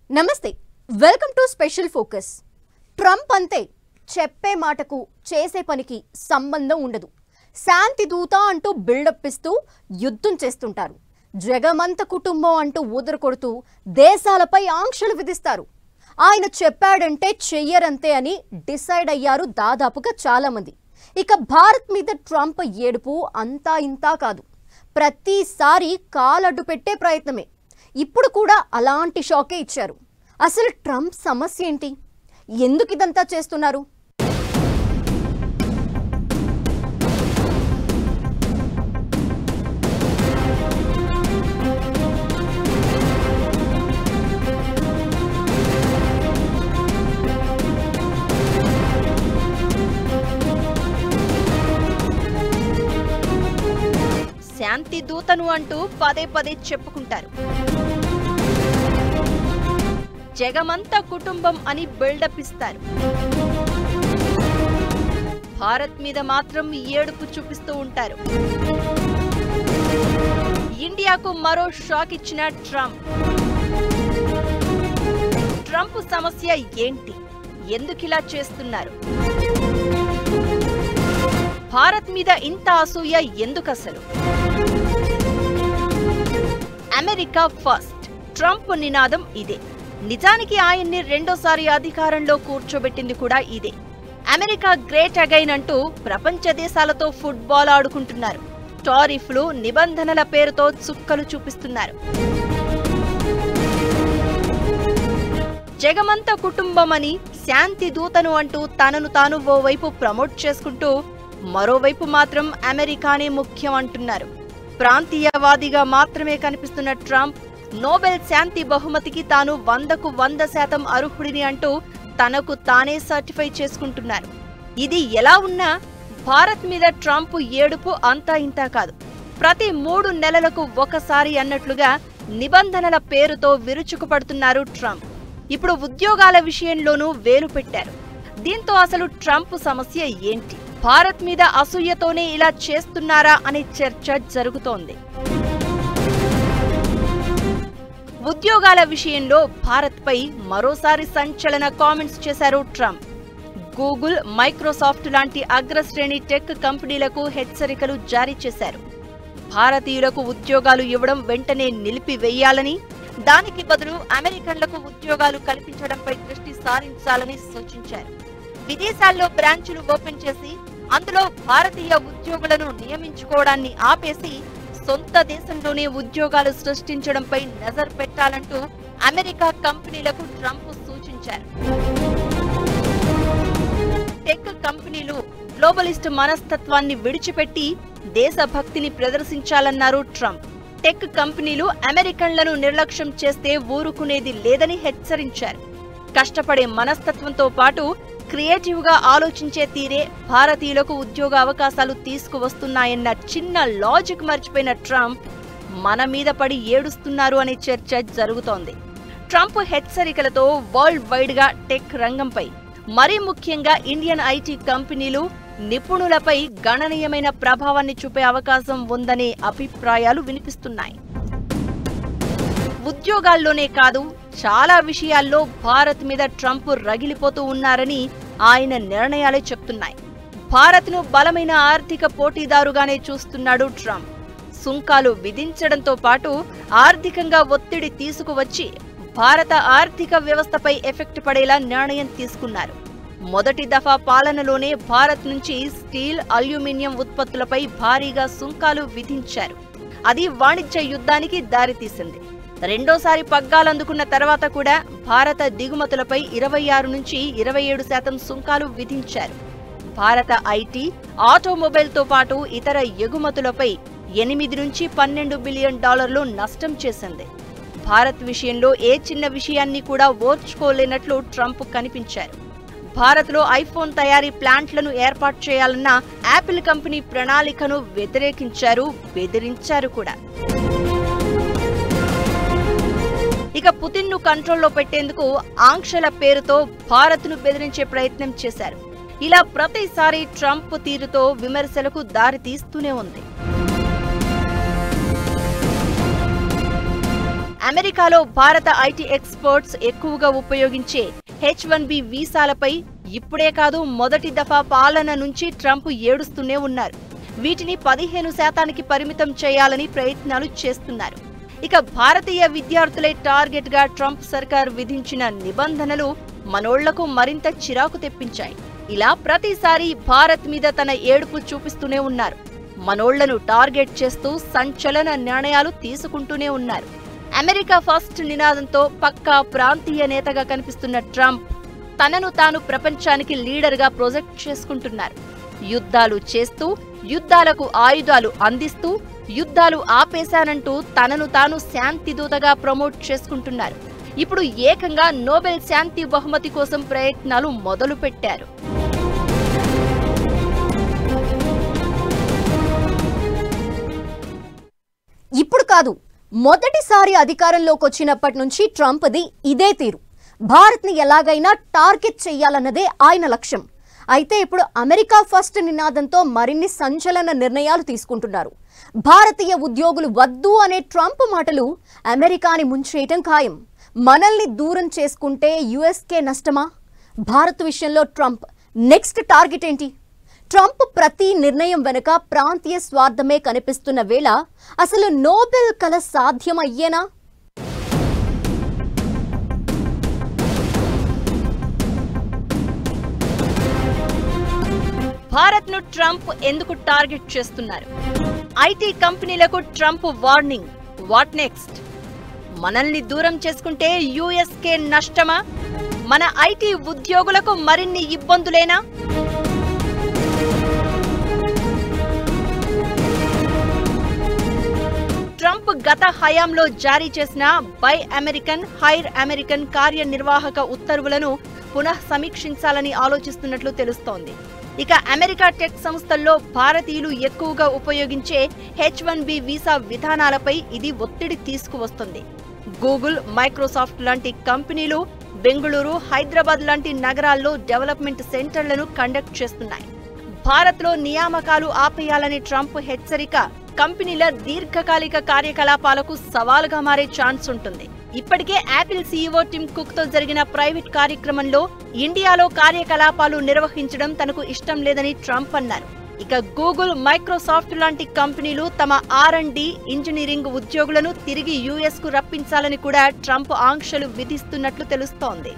నమస్తే welcome to special focus. Trump అంతే చెప్పే మాటకు చేసే పనికి సంబంధం ఉండదు. శాంతి దూత అంటూ బిల్డప్ ఇస్తూ యుద్ధం చేస్తుంటారు. జగమంత కుటుంబం అంటూ ఊదరకొడుతూ దేశాలపై ఆంక్షలు విధిస్తారు. ఆయన చెప్పాడంటే చెయ్యరంతే అని డిసైడ్ అయ్యారు దాదాపుగా చాలా మంది. ఇక భారత్ మీద ట్రంప్ ఏడుపు అంతా ఇంతా కాదు, ప్రతిసారి కాలడ్డు పెట్టే ప్రయత్నమే. ఇప్పుడు కూడా అలాంటి షాకే ఇచ్చారు. అసలు ట్రంప్ సమస్య ఏంటి? ఎందుకు ఇదంతా చేస్తున్నారు? శాంతి దూతను అంటూ పదే పదే చెప్పుకుంటారు. జగమంతా కుటుంబం అని బిల్డప్ ఇస్తారు. భారత్ మీద మాత్రం ఏడుపు చూపిస్తూ ఉంటారు. ఇండియాకు మరో షాక్ ఇచ్చిన ట్రంప్ సమస్య ఏంటి? ఎందుకిలా చేస్తున్నారు? భారత్ మీద ఇంత అసూయ ఎందుకసలు? అమెరికా ఫస్ట్ ట్రంప్ నినాదం ఇదే. నిజానికి ఆయన్ని రెండోసారి అధికారంలో కూర్చోబెట్టింది కూడా ఇదే. అమెరికా గ్రేట్ అగైన్ అంటూ ప్రపంచ దేశాలతో ఫుట్బాల్ ఆడుకుంటున్నారు. టారిఫ్లు, నిబంధనల పేరుతో చుక్కలు చూపిస్తున్నారు. జగమంత కుటుంబమని, శాంతి దూతను అంటూ తనను తాను ఓవైపు ప్రమోట్ చేసుకుంటూ మరోవైపు మాత్రం అమెరికానే ముఖ్యం అంటున్నారు. ప్రాంతీయవాదిగా మాత్రమే కనిపిస్తున్న ట్రంప్ నోబెల్ శాంతి బహుమతికి తాను 100కు 100% అర్హుడిని అంటూ తనకు తానే సర్టిఫై చేసుకుంటున్నారు. ఇది ఎలా ఉన్నా భారత్ మీద ట్రంప్ ఏడుపు అంతా ఇంతా కాదు. ప్రతి 3 నెలలకు ఒకసారి అన్నట్లుగా నిబంధనల పేరుతో విరుచుకుపడుతున్నారు ట్రంప్. ఇప్పుడు ఉద్యోగాల విషయంలోనూ వేలు పెట్టారు. దీంతో అసలు ట్రంప్ సమస్య ఏంటి? భారత్ మీద అసూయతోనే ఇలా చేస్తున్నారా అనే చర్చ జరుగుతోంది. ఉద్యోగాల విషయంలో భారత్పై మరోసారి సంచలన కామెంట్స్ చేశారు ట్రంప్. గూగుల్, మైక్రోసాఫ్ట్ లాంటి అగ్రశ్రేణి టెక్ కంపెనీలకు హెచ్చరికలు జారీ చేశారు. భారతీయులకు ఉద్యోగాలు ఇవ్వడం వెంటనే నిలిపివేయాలని, దానికి బదులు అమెరికన్లకు ఉద్యోగాలు కల్పించడంపై దృష్టి సారించాలని సూచించారు. విదేశాల్లో బ్రాంచులు ఓపెన్ చేసి అందులో భారతీయ ఉద్యోగులను నియమించుకోవడాన్ని ఆపేసి సొంత దేశంలోనే ఉద్యోగాలు సృష్టించడంపై నజర్ పెట్టాలంటూ అమెరికా కంపెనీలకు ట్రంప్ సూచించారు. టెక్ కంపెనీలు గ్లోబలిస్ట్ మనస్తత్వాన్ని విడిచిపెట్టి దేశభక్తిని ప్రదర్శించాలన్నారు ట్రంప్. టెక్ కంపెనీలు అమెరికన్లను నిర్లక్ష్యం చేస్తే ఊరుకునేది లేదని హెచ్చరించారు. కష్టపడే మనస్తత్వంతో పాటు క్రియేటివ్ గా ఆలోచించే తీరే భారతీయులకు ఉద్యోగ అవకాశాలు తీసుకువస్తున్నాయన్న చిన్న లాజిక్ మర్చిపోయిన ట్రంప్ మన మీద పడి ఏడుస్తున్నారు అనే చర్చ జరుగుతోంది. ట్రంప్ హెచ్చరికలతో వరల్డ్ వైడ్ గా టెక్ రంగంపై, మరీ ముఖ్యంగా ఇండియన్ ఐటీ కంపెనీలు, నిపుణులపై గణనీయమైన ప్రభావాన్ని చూపే అవకాశం ఉందనే అభిప్రాయాలు వినిపిస్తున్నాయి. ఉద్యోగాల్లోనే కాదు, చాలా విషయాల్లో భారత్ మీద ట్రంప్ రగిలిపోతూ ఉన్నారని ఆయన నిర్ణయాలే చెప్తున్నాయి. భారత్ను బలమైన ఆర్థిక పోటీదారుగానే చూస్తున్నాడు ట్రంప్. సుంకాలు విధించడంతో పాటు ఆర్థికంగా ఒత్తిడి తీసుకువచ్చి భారత ఆర్థిక వ్యవస్థపై ఎఫెక్ట్ పడేలా నిర్ణయం తీసుకున్నారు. మొదటి దఫా పాలనలోనే భారత్ నుంచి స్టీల్, అల్యూమినియం ఉత్పత్తులపై భారీగా సుంకాలు విధించారు. అది వాణిజ్య యుద్ధానికి దారితీసింది. రెండోసారి పగ్గాలందుకున్న తర్వాత కూడా భారత దిగుమతులపై 26 నుంచి 27% సుంకాలు విధించారు. భారత ఐటీ, ఆటోమొబైల్తో పాటు ఇతర ఎగుమతులపై 8 నుంచి $12 బిలియన్ నష్టం చేసింది. భారత్ విషయంలో ఏ చిన్న విషయాన్ని కూడా ఓర్చుకోలేనట్లు ట్రంప్ కనిపించారు. భారత్లో ఐఫోన్ తయారీ ప్లాంట్లను ఏర్పాటు చేయాలన్న యాపిల్ కంపెనీ ప్రణాళికను వ్యతిరేకించారు, బెదిరించారు కూడా. ఇక పుతిన్ను కంట్రోల్లో పెట్టేందుకు ఆంక్షల పేరుతో భారత్ను బెదిరించే ప్రయత్నం చేశారు. ఇలా ప్రతిసారి ట్రంప్ తీరుతో విమర్శలకు దారి తీస్తూనే ఉంది. అమెరికాలో భారత ఐటీ ఎక్స్పర్ట్స్ ఎక్కువగా ఉపయోగించే H-1B వీసాలపై ఇప్పుడే కాదు మొదటి దఫా పాలన నుంచి ట్రంప్ ఏడుస్తూనే ఉన్నారు. వీటిని 15% పరిమితం చేయాలని ప్రయత్నాలు చేస్తున్నారు. ఇక భారతీయ విద్యార్థులే టార్గెట్ గా ట్రంప్ సర్కార్ విధించిన నిబంధనలు మనోళ్లకు మరింత చిరాకు తెప్పించాయి. ఇలా ప్రతిసారి భారత్ మీద తన ఏడుపు చూపిస్తూనే ఉన్నారు. మనోళ్లను టార్గెట్ చేస్తూ సంచలన నిర్ణయాలు తీసుకుంటూనే ఉన్నారు. అమెరికా ఫస్ట్ నినాదంతో పక్కా ప్రాంతీయ నేతగా కనిపిస్తున్న ట్రంప్ తనను తాను ప్రపంచానికి లీడర్ గా ప్రొజెక్ట్ చేసుకుంటున్నారు. యుద్ధాలు చేస్తూ, యుద్ధాలకు ఆయుధాలు అందిస్తూ, యుద్ధాలు ఆపేశానంటూ తనను తాను శాంతి దూతగా ప్రమోట్ చేసుకుంటున్నారు. ఇప్పుడు ఏకంగా నోబెల్ శాంతి బహుమతి కోసం ప్రయత్నాలు మొదలుపెట్టారు. ఇప్పుడు కాదు, మొదటిసారి అధికారంలోకి వచ్చినప్పటి నుంచి ట్రంప్ది ఇదే తీరు. భారత్ని ఎలాగైనా టార్గెట్ చేయాలన్నదే ఆయన లక్ష్యం. అయితే ఇప్పుడు అమెరికా ఫస్ట్ నినాదంతో మరిన్ని సంచలన నిర్ణయాలు తీసుకుంటున్నారు. భారతీయ ఉద్యోగులు వద్దు అనే ట్రంప్ మాటలు అమెరికాని ముంచేయటం ఖాయం. మనల్ని దూరం చేసుకుంటే యుఎస్కే నష్టమా? భారత్ విషయంలో ట్రంప్ నెక్స్ట్ టార్గెట్ ఏంటి? ట్రంప్ ప్రతి నిర్ణయం వెనుక ప్రాంతీయ స్వార్థమే కనిపిస్తున్న వేళ అసలు నోబెల్ కల సాధ్యమయ్యేనా? భారత్ ను ట్రంప్ ఎందుకు టార్గెట్ చేస్తున్నారు? ఐటీ కంపెనీలకు ట్రంప్ వార్నింగ్. What next? మనల్ని దూరం చేసుకుంటే యుఎస్కే నష్టమా? మన ఐటీ ఉద్యోగులకు మరిన్ని ఇబ్బందులేనా? ట్రంప్ గత హయాంలో జారీ చేసిన బై అమెరికన్, హైర్ అమెరికన్ కార్యనిర్వాహక ఉత్తర్వులను పునః సమీక్షించాలని ఆలోచిస్తున్నట్లు తెలుస్తోంది. ఇక అమెరికా టెక్ సంస్థల్లో భారతీయులు ఎక్కువగా ఉపయోగించే H-1B వీసా విధానాలపై ఇది ఒత్తిడి తీసుకువస్తుంది. గూగుల్, మైక్రోసాఫ్ట్ లాంటి కంపెనీలు బెంగళూరు, హైదరాబాద్ లాంటి నగరాల్లో డెవలప్మెంట్ సెంటర్లను కండక్ట్ చేస్తున్నాయి. భారత్లో నియామకాలు ఆపేయాలని ట్రంప్ హెచ్చరిక కంపెనీల దీర్ఘకాలిక కార్యకలాపాలకు సవాలుగా మారే ఛాన్స్ ఉంటుంది. ఇప్పటికే యాపిల్ సీఈఓ టిమ్ కుక్ తో జరిగిన ప్రైవేట్ కార్యక్రమంలో ఇండియాలో కార్యకలాపాలు నిర్వహించడం తనకు ఇష్టం లేదని ట్రంప్ అన్నారు. ఇక గూగుల్, మైక్రోసాఫ్ట్ లాంటి కంపెనీలు తమ R&D ఇంజనీరింగ్ ఉద్యోగులను తిరిగి యుఎస్ కు రప్పించాలని కూడా ట్రంప్ ఆంక్షలు విధిస్తున్నట్లు తెలుస్తోంది.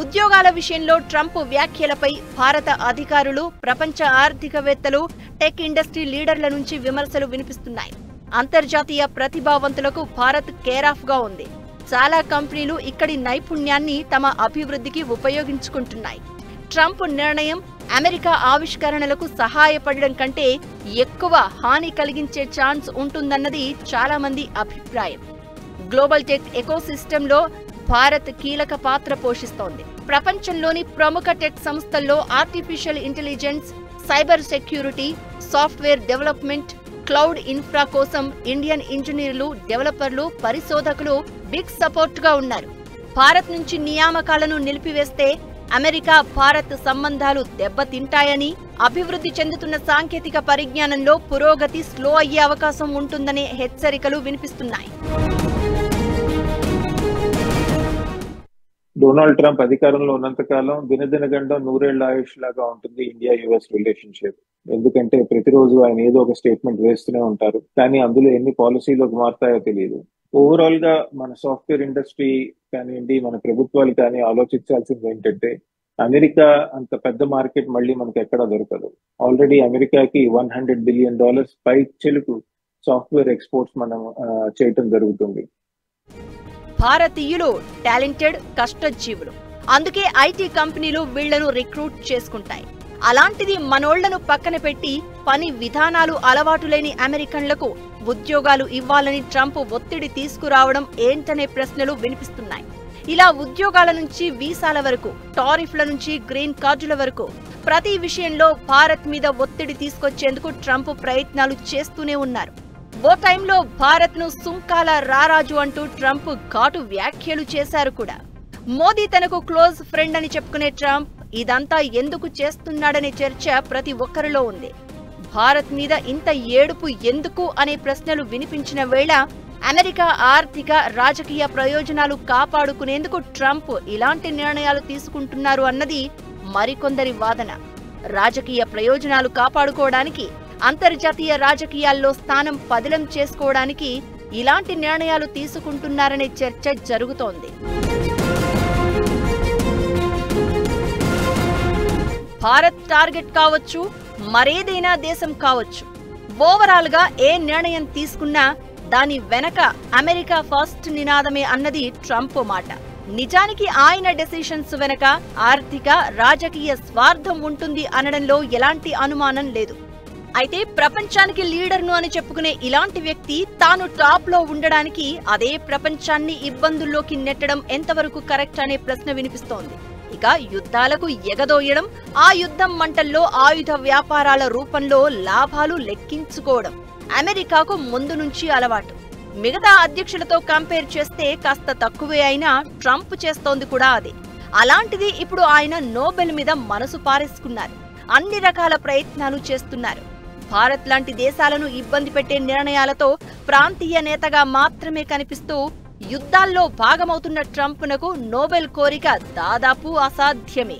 ఉద్యోగాల విషయంలో ట్రంప్ వ్యాఖ్యలపై భారత అధికారులు, ప్రపంచ ఆర్థికవేత్తలు, టెక్ ఇండస్ట్రీ లీడర్ల నుంచి విమర్శలు వినిపిస్తున్నాయి. అంతర్జాతీయ ప్రతిభావంతులకు భారత్ కేరాఫ్ గా ఉంది. చాలా కంపెనీలు ఇక్కడి నైపుణ్యాన్ని తమ అభివృద్ధికి ఉపయోగించుకుంటున్నాయి. ట్రంప్ నిర్ణయం అమెరికా ఆవిష్కరణలకు సహాయపడడం కంటే ఎక్కువ హాని కలిగించే ఛాన్స్ ఉంటుందన్నది చాలా మంది అభిప్రాయం. గ్లోబల్ టెక్ ఎకోసిస్టంలో భారత్ కీలక పాత్ర పోషిస్తోంది. ప్రపంచంలోని ప్రముఖ టెక్ సంస్థల్లో artificial intelligence, cyber security, software development, cloud infra కోసం ఇండియన్ ఇంజనీర్లు, డెవలపర్లు, పరిశోధకులు బిగ్ సపోర్ట్ గా ఉన్నారు. భారత్ నుంచి నియామకాలను నిలిపివేస్తే అమెరికా భారత్ సంబంధాలు దెబ్బతింటాయని, అభివృద్ధి చెందుతున్న సాంకేతిక పరిజ్ఞానంలో పురోగతి స్లో అయ్యే అవకాశం ఉంటుందనే హెచ్చరికలు వినిపిస్తున్నాయి. డొనాల్డ్ ట్రంప్ అధికారంలో ఉన్నంతకాలం దినదినగండం నూరేళ్ల ఆయుష్ లాగా ఉంటుంది ఇండియా యుఎస్ రిలేషన్షిప్. ఎందుకంటే ప్రతిరోజు ఆయన ఏదో ఒక స్టేట్మెంట్ వేస్తూనే ఉంటారు, కానీ అందులో ఎన్ని పాలసీలోకి మారుతాయో తెలియదు. ఓవరాల్ గా మన సాఫ్ట్వేర్ ఇండస్ట్రీ కానివ్వండి, మన ప్రభుత్వాలు కానీ ఆలోచించాల్సింది ఏంటంటే అమెరికా అంత పెద్ద మార్కెట్ మళ్ళీ మనకి ఎక్కడా దొరకదు. ఆల్రెడీ అమెరికాకి $100 బిలియన్ పై చెలుకు సాఫ్ట్వేర్ ఎక్స్పోర్ట్స్ మనం చేయటం జరుగుతుంది. భారతీయులు టాలెంటెడ్, కష్టజీవులు. అందుకే ఐటీ కంపెనీలు వీళ్లను రిక్రూట్ చేసుకుంటాయి. అలాంటిది మనోళ్లను పక్కన పెట్టి పని విధానాలు అలవాటు లేని అమెరికన్లకు ఉద్యోగాలు ఇవ్వాలని ట్రంప్ ఒత్తిడి తీసుకురావడం ఏంటనే ప్రశ్నలు వినిపిస్తున్నాయి. ఇలా ఉద్యోగాల నుంచి వీసాల వరకు, టారిఫ్ల నుంచి గ్రీన్ కార్డుల వరకు ప్రతి విషయంలో భారత్ మీద ఒత్తిడి తీసుకొచ్చేందుకు ట్రంప్ ప్రయత్నాలు చేస్తూనే ఉన్నారు. ఓ టైంలో భారత్ ను సుంకాల రారాజు అంటూ ట్రంప్ ఘాటు వ్యాఖ్యలు చేశారు కూడా. మోదీ తనకు క్లోజ్ ఫ్రెండ్ అని చెప్పుకునే ట్రంప్ ఇదంతా ఎందుకు చేస్తున్నాడనే చర్చ ప్రతి ఒక్కరిలో ఉంది. భారత్ మీద ఇంత ఏడుపు ఎందుకు అనే ప్రశ్నలు వినిపించిన వేళ అమెరికా ఆర్థిక రాజకీయ ప్రయోజనాలు కాపాడుకునేందుకు ట్రంప్ ఇలాంటి నిర్ణయాలు తీసుకుంటున్నారు అన్నది మరికొందరి వాదన. రాజకీయ ప్రయోజనాలు కాపాడుకోవడానికి, అంతర్జాతీయ రాజకీయాల్లో స్థానం పదిలం చేసుకోవడానికి ఇలాంటి నిర్ణయాలు తీసుకుంటున్నారనే చర్చ జరుగుతోంది. భారత్ టార్గెట్ కావచ్చు, మరేదైనా దేశం కావచ్చు, ఓవరాల్ గా ఏ నిర్ణయం తీసుకున్నా దాని వెనక అమెరికా ఫస్ట్ నినాదమే అన్నది ట్రంప్ మాట. నిజానికి ఆయన డెసిషన్స్ వెనక ఆర్థిక రాజకీయ స్వార్థం ఉంటుంది అనడంలో ఎలాంటి అనుమానం లేదు. అయితే ప్రపంచానికి లీడర్ను అని చెప్పుకునే ఇలాంటి వ్యక్తి తాను టాప్ లో ఉండడానికి అదే ప్రపంచాన్ని ఇబ్బందుల్లోకి నెట్టడం ఎంతవరకు కరెక్ట్ అనే ప్రశ్న వినిపిస్తోంది. ఇక యుద్ధాలకు ఎగదోయడం, ఆ యుద్ధం మంటల్లో ఆయుధ వ్యాపారాల రూపంలో లాభాలు లెక్కించుకోవడం అమెరికాకు ముందు నుంచి అలవాటు. మిగతా అధ్యక్షులతో కంపేర్ చేస్తే కాస్త తక్కువే అయినా ట్రంప్ చేస్తోంది కూడా అదే. అలాంటిది ఇప్పుడు ఆయన నోబెల్ మీద మనసు పారేసుకున్నారు. అన్ని రకాల ప్రయత్నాలు చేస్తున్నారు. భారత్ లాంటి దేశాలను ఇబ్బంది పెట్టే నిర్ణయాలతో ప్రాంతీయ నేతగా మాత్రమే కనిపిస్తూ యుద్ధాల్లో భాగమవుతున్న ట్రంప్నకు నోబెల్ కోరిక దాదాపు అసాధ్యమే.